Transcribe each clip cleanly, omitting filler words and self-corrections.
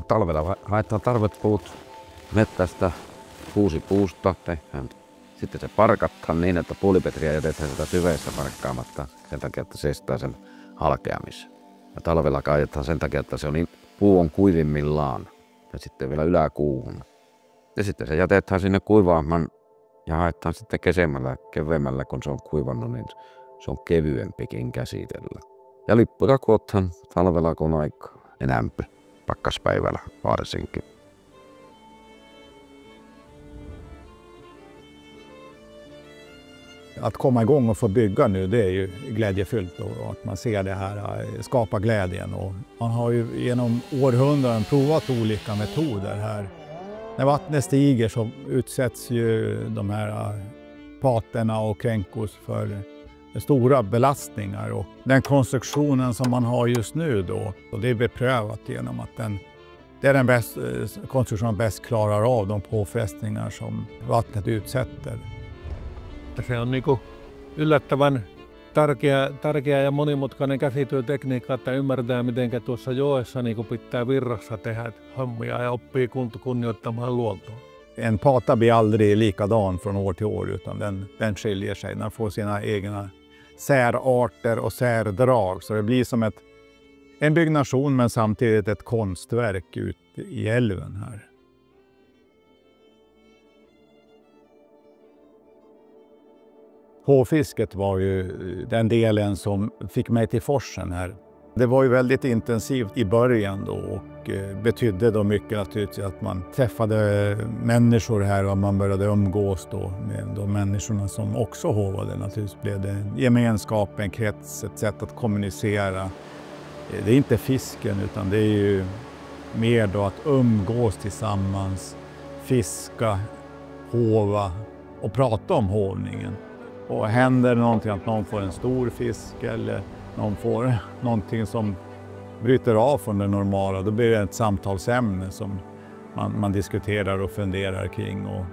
Talvella haetaan tarvet puut mettästä kuusipuusta, tehdään. Sitten se parkataan niin, että puolipetriä jätetään sitä tyveistä parkkaamatta sen takia, että se estää sen halkeamisen. Ja talvella kaadetaan sen takia, että puu on kuivimmillaan ja sitten vielä yläkuuhun. Ja sitten se jätetään sinne kuivaamaan ja haetaan sitten keveämmällä, kun se on kuivannut, niin se on kevyempikin käsitellä. Ja lippuja kuotaan talvella kun aikaa enämpi. Pakkaspäivällä varsinkin. Att komma igång och få bygga nu, det är ju glädjefyllt och att man ser det här skapa glädjen. Och man har ju genom århundraden provat olika metoder här. När vattnet stiger så utsätts ju de här paterna och kränkos för stora belastningar, och den konstruktionen som man har just nu då, och det är beprövat genom att det är den konstruktion som bäst klarar av de påfrestningar som vattnet utsätter. Se on yllättävän tärkeä ja monimutkainen käsityötekniikka, että ymmärtää miten tuossa joessa pitää virrassa tehdä hommia ja oppii kunnioittamaan luontoa. En pata blir aldrig likadan från år till år, utan den skiljer sig. Den får sina egna särarter och särdrag. Så det blir som en byggnation men samtidigt ett konstverk ut i älven här. Hårfisket var ju den delen som fick mig till forsen här. Det var ju väldigt intensivt i början då och betydde då mycket naturligtvis att man träffade människor här och man började umgås då med de människorna som också håvade. Naturligtvis blev det en gemenskap, en krets, ett sätt att kommunicera. Det är inte fisken utan det är ju mer då att umgås tillsammans, fiska, hova och prata om håvningen. Och händer någonting att någon får en stor fisk eller någon får någonting som bryter av från det normala, då blir det ett samtalsämne som man diskuterar och funderar kring. Och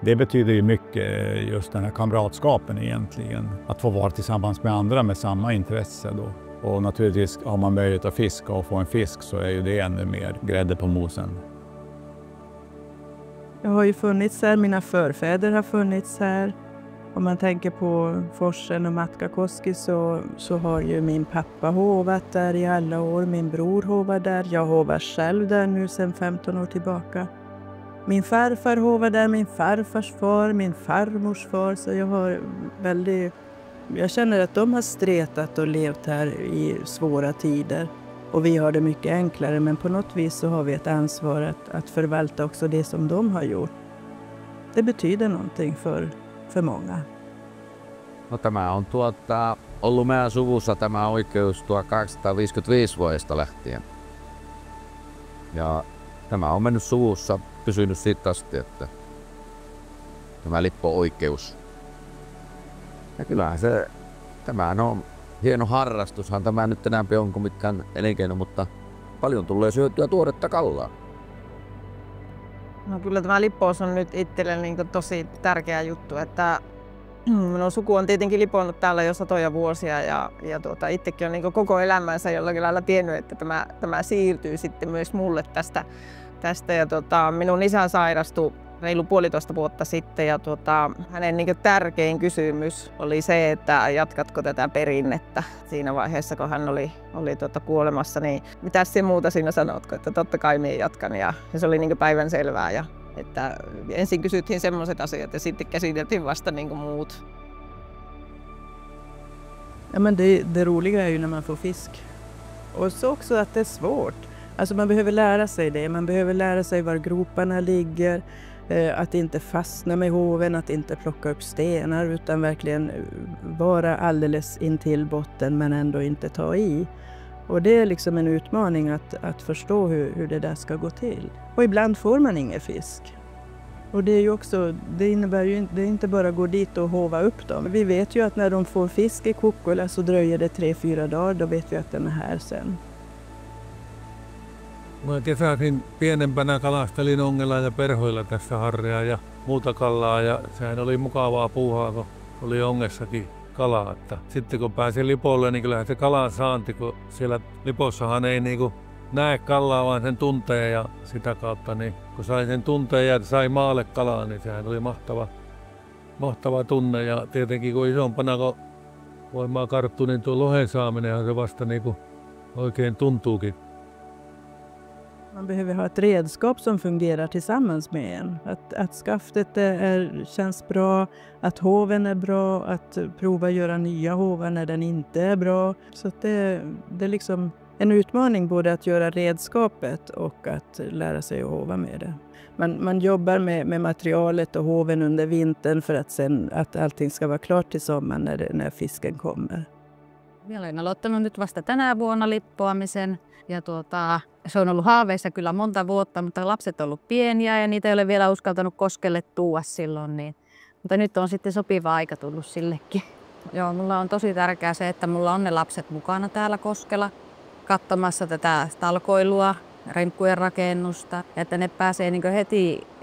det betyder ju mycket, just den här kamratskapen egentligen. Att få vara tillsammans med andra med samma intresse då. Och naturligtvis har man möjlighet att fiska och få en fisk så är ju det ännu mer grädde på mosen. Jag har ju funnits här, mina förfäder har funnits här. Om man tänker på Forsen och Matkakoski så har ju min pappa hovat där i alla år. Min bror hovar där. Jag hovar själv där nu sedan 15 år tillbaka. Min farfar hovar där, min farfars far, min farmors far. Så jag känner att de har stretat och levt här i svåra tider. Och vi har det mycket enklare, men på något vis så har vi ett ansvar att förvalta också det som de har gjort. Det betyder någonting för många. No, tämä on ollut meidän suvussa tämä oikeus 1255 vuodesta lähtien. Ja tämä on mennyt suvussa, pysynyt siitä asti, että tämä lippo-oikeus. Ja kyllähän tämä on hieno harrastushan tämä nyt enää on kuin mitkään elinkeino, mutta paljon tulee syötyä tuoretta kallaa. No kyllä tämä lippous on nyt itselle tosi tärkeä juttu, että minun suku on tietenkin liponut täällä jo satoja vuosia ja itsekin on koko elämänsä jollakin lailla tiennyt, että tämä siirtyy sitten myös mulle tästä ja minun isä sairastui reilu 1,5 vuotta sitten ja hänen tärkein kysymys oli se, että jatkatko tätä perinnettä siinä vaiheessa, kun hän oli kuolemassa, niin mitä se muuta siinä sanotko, että totta kai minä jatkan ja se oli päivänselvää ja että ensin kysyttiin semmoiset asiat ja sitten käsiteltiin vasta muut. Ja, men det roliga är ju när man får fisk. Och så också att det är svårt. Alltså man behöver lära sig det. Man behöver lära sig var groparna ligger. Att inte fastna med hoven, att inte plocka upp stenar utan verkligen vara alldeles intill botten men ändå inte ta i. Och det är liksom en utmaning att förstå hur det där ska gå till. Och ibland får man ingen fisk. Och det är ju också, det innebär ju det är inte bara att gå dit och hova upp dem. Vi vet ju att när de får fisk i Kokkola så dröjer det 3-4 dagar, då vet vi att den är här sen. Mä kesäisin pienempänä kalastelin ongella ja perhoilla tässä harria ja muuta kalaa ja sehän oli mukavaa puuhaa, kun oli ongessakin kalaa. Että sitten kun pääsi lipolle, niin kyllähän se kalan saanti, kun siellä lipossahan ei niinku näe kalaa, vaan sen tuntee ja sitä kautta, niin kun sai sen tunteen ja sai maalle kalaa, niin sehän oli mahtava tunne. Ja tietenkin kun isompana kun voimaa karttu, niin tuo lohen saaminenhan se vasta niinku oikein tuntuukin. Man behöver ha ett redskap som fungerar tillsammans med en. Att skaftet känns bra, att hoven är bra, att prova göra nya hovar när den inte är bra. Så att det är liksom en utmaning både att göra redskapet och att lära sig att hova med det. Man jobbar med materialet och hoven under vintern för att allting ska vara klart till sommaren när fisken kommer. Minä olen aloittanut nyt vasta tänä vuonna lippoamisen ja se on ollut haaveissa kyllä monta vuotta, mutta lapset on ollut pieniä ja niitä ei ole vielä uskaltanut koskelle tuua silloin. Mutta nyt on sitten sopiva aika tullut sillekin. Joo, mulla on tosi tärkeää se, että mulla on ne lapset mukana täällä koskella katsomassa tätä talkoilua, remppujen rakennusta ja että ne pääsee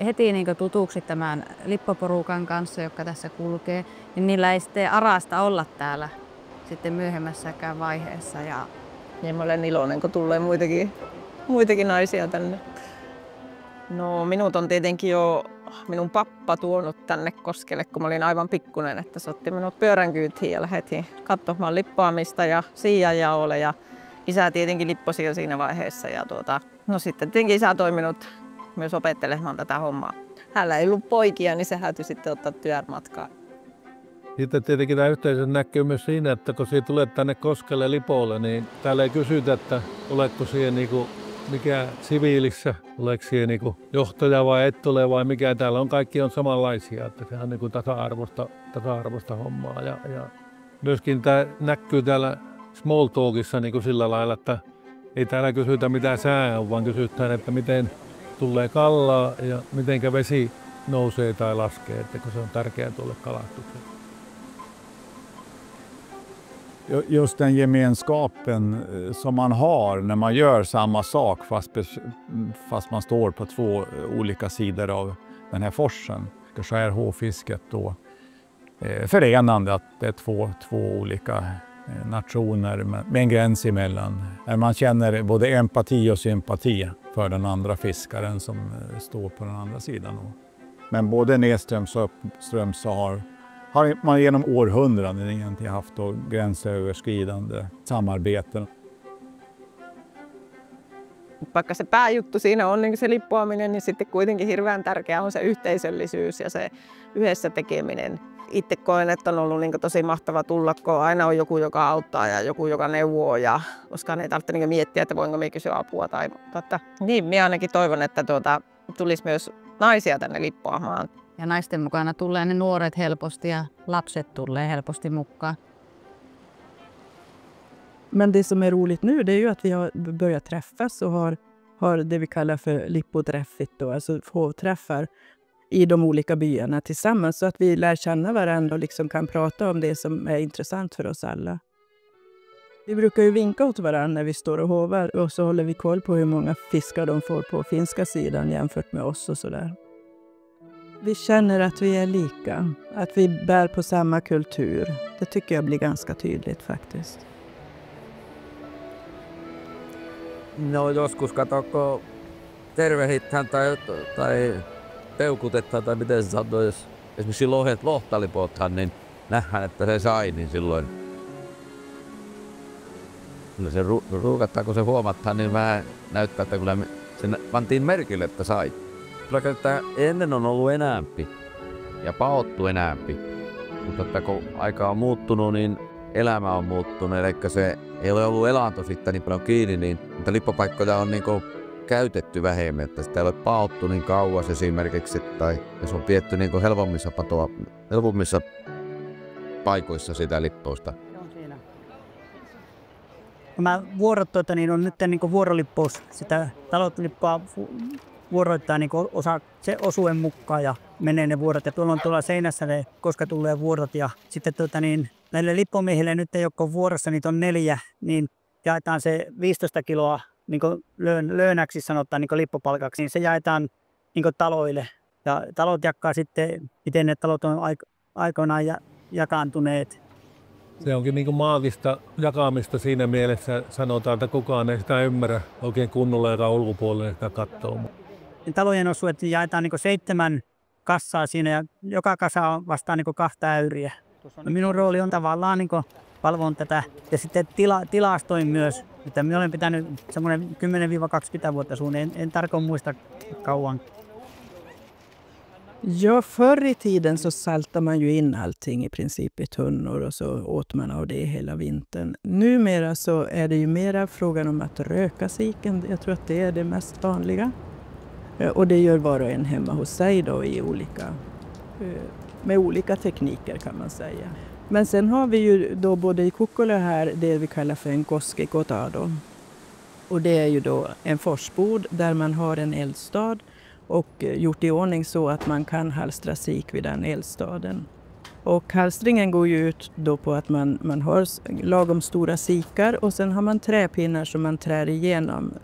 heti tutuksi tämän lippoporukan kanssa, joka tässä kulkee. Niin niillä ei sitten arasta olla täällä sitten myöhemmässäkään vaiheessa. Niin mä olen iloinen, kun tulee muitakin naisia tänne. No minut on tietenkin jo minun pappa tuonut tänne koskelle, kun mä olin aivan pikkunen, että se otti minut pyörän kyytiin ja lähdettiin katsomaan lippoamista ja siianjaolle. Ja isä tietenkin lipposi jo siinä vaiheessa. Ja no sitten tietenkin isä toiminut myös opettelemaan tätä hommaa. Hänellä ei ollut poikia, niin se häytyi sitten ottaa työmatkaa. Sitten tietenkin tämä yhteisö näkyy myös siinä, että kun sinä tulet tänne koskelle lipolle, niin täällä ei kysytä, että oletko siihen mikä siviilissä, oletko siihen johtaja vai et ole vai mikä. Täällä on kaikki on samanlaisia, että se on tasa-arvoista hommaa. Ja myöskin tämä näkyy täällä small talkissa sillä lailla, että ei täällä kysytä mitä sää on, vaan kysytään, että miten tulee kallaa ja miten vesi nousee tai laskee, että kun se on tärkeää tuolle kalastukselle. Just den gemenskapen som man har när man gör samma sak fast man står på 2 olika sidor av den här forsen. Så är hovfisket då förenande att det är två olika nationer med en gräns emellan. Man känner både empati och sympati för den andra fiskaren som står på den andra sidan. Men både nedströms och uppströms så har man genom århundraden egentligen haft gränsöverskridande samarbeten. Vaikka se pääjuttu siinä on niin se lippoaminen, niin sitten kuitenkin hirveän tärkeää on se yhteisöllisyys ja se yhdessä tekeminen. Itse koen, että on ollut tosi mahtava tulla, kun aina on joku, joka auttaa ja joku, joka neuvoo. Ja koskaan ei tarvitse miettiä, että voinko minä kysyä apua. Niin, minä ainakin toivon, että tulisi myös naisia tänne lippoamaan. Ja naisten mukana tulee ne nuoret helposti ja lapset tulee helposti mukaan. Men det som är roligt nu, det är ju att vi har börjat träffas och har det vi kallar för lippoträffigt då, alltså hovträffar i de olika byarna tillsammans så att vi lär känna varandra och liksom kan prata om det som är intressant för oss alla. Vi brukar ju vinka åt varandra när vi står och hovar och så håller vi koll på hur många fiskar de får på finska sidan jämfört med oss och sådär. Vi känner att vi är lika, att vi bär på samma kultur. Det tycker jag blir ganska tydligt faktiskt. No joskus katsokko tervehditään tai peukutetaan tai miten se sanoo, jos esimerkiksi lohtalipothan, niin nähdään, että se sai, niin silloin kyllä se ruukataan, kun se huomataan, niin vähän näyttää, että kyllä se pantiin merkille, että sai. Kyllä että ennen on ollut enäämpi ja paottu enäämpi, mutta että kun aika on muuttunut, niin elämä on muuttunut, eli se ei ole ollut elanto sitten niin paljon kiinni, niin mutta lippopaikkoja on käytetty vähemmän, että sitä ei ole paottu niin kauas esimerkiksi, tai jos on pietty helpommissa paikoissa sitä lippousta. Nämä vuorot on nyt niin vuorolippous, sitä talolippua vuoroittaa niin osa se osuen mukaan ja menee ne vuorot. Ja tuolla seinässä ne, koska tulee vuorot. Ja sitten näille lippomiehille nyt ei ole vuorossa, niitä on 4, niin jaetaan se 15 kiloa niin löönäksi sanotaan niin lippopalkaksi, niin se jaetaan niin taloille. Ja talot jakaa sitten, miten ne talot on aikoinaan jakaantuneet. Se onkin niin maagista jakamista siinä mielessä, sanotaan, että kukaan ei sitä ymmärrä oikein kunnolla, joka ulkopuolelle sitä katsoo. Talojen osuudet jaetaan niin 7 kassaa siinä ja joka kasa vastaa niin 2 äyriä. No minun rooli on tavallaan niin valvon tätä ja sitten tilastoin myös. Että minä olen pitänyt semmoinen 10-20 vuotta suunnilleen, en tarkoin muista kauan. Ja, förr i tiden så saltade man ju in allting i princip i tunnor och så åt man av det hela vintern. Numera så är det ju mera frågan om att röka siken. Jag tror att det är det mest vanliga. Och det gör var och en hemma hos sig då med olika tekniker kan man säga. Men sen har vi ju då både i Kokkola här det vi kallar för en koskikotado. Och det är ju då en forsbod där man har en eldstad och gjort i ordning så att man kan halstra sik vid den eldstaden. Och halstringen går ju ut då på att man har lagom stora sikar och sen har man träpinnar som man trär igenom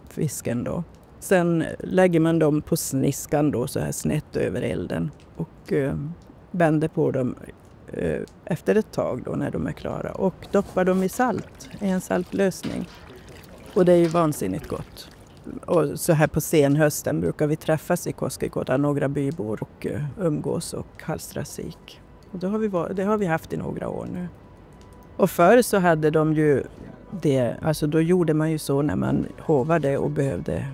fisken då. Sen lägger man dem på sniskan då så här snett över elden och bänder på dem efter ett tag då när de är klara och doppar dem i salt, i en saltlösning. Och det är ju vansinnigt gott. Och så här på senhösten brukar vi träffas i Koskikota, några bybor och umgås och halstra sik. Och det har vi haft i några år nu. Och förr så hade de ju det, alltså då gjorde man ju så när man hovade och behövde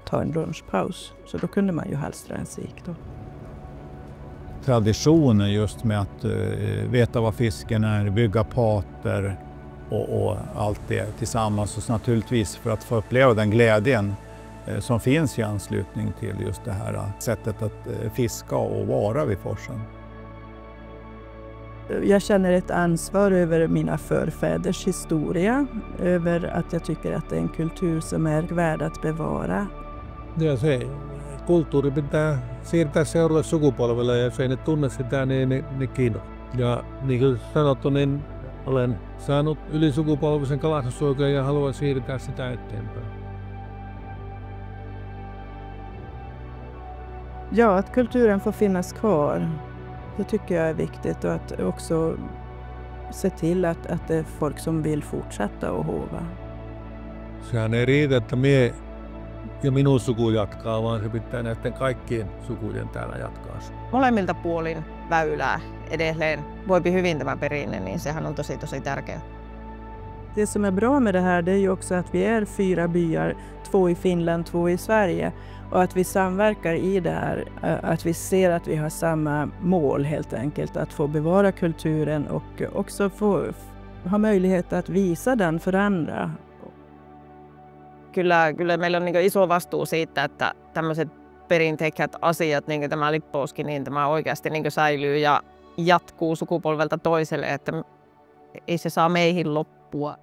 ta en lunchpaus. Så då kunde man ju halstra en sik då. Traditionen just med att veta vad fisken är, bygga pater och allt det tillsammans. Och naturligtvis för att få uppleva den glädjen som finns i anslutning till just det här sättet att fiska och vara vid forsen. Jag känner ett ansvar över mina förfäders historia, över att jag tycker att det är en kultur som är värd att bevara. Ja se kulttuuri pitää siirtää seuraavalle sukupolvelle ja jos ei ne tunne sitä, niin ne kiinnostaa. Ja niin kuin sanottu, niin olen saanut ylisukupolvisen kalastusoikeuden ja haluan siirtää sitä eteenpäin. Ja, att kulturen får finnas kvar. Det tycker jag är viktigt och att också se till att det är folk som vill fortsätta att hova. Sehän ei riitä, että mie ja minun suku jatkaa, vaan se pitää näiden kaikkien sukujen täällä jatkaa. Molemmilta puolin väylää edelleen voipi hyvin tämä perinne, niin sehän on tosi tärkeää. Det som är bra med det här det är ju också att vi är 4 byar, 2 i Finland, 2 i Sverige. Och att vi samverkar i det här, att vi ser att vi har samma mål helt enkelt. Att få bevara kulturen och också få ha möjlighet att visa den för andra. Kyllä meillä on niin iso vastuu siitä, että tämmöiset perinteikät asiat, niin kuin tämä lippouskin, niin tämä oikeasti niin säilyy ja jatkuu sukupolvelta toiselle, että ei se saa meihin loppua.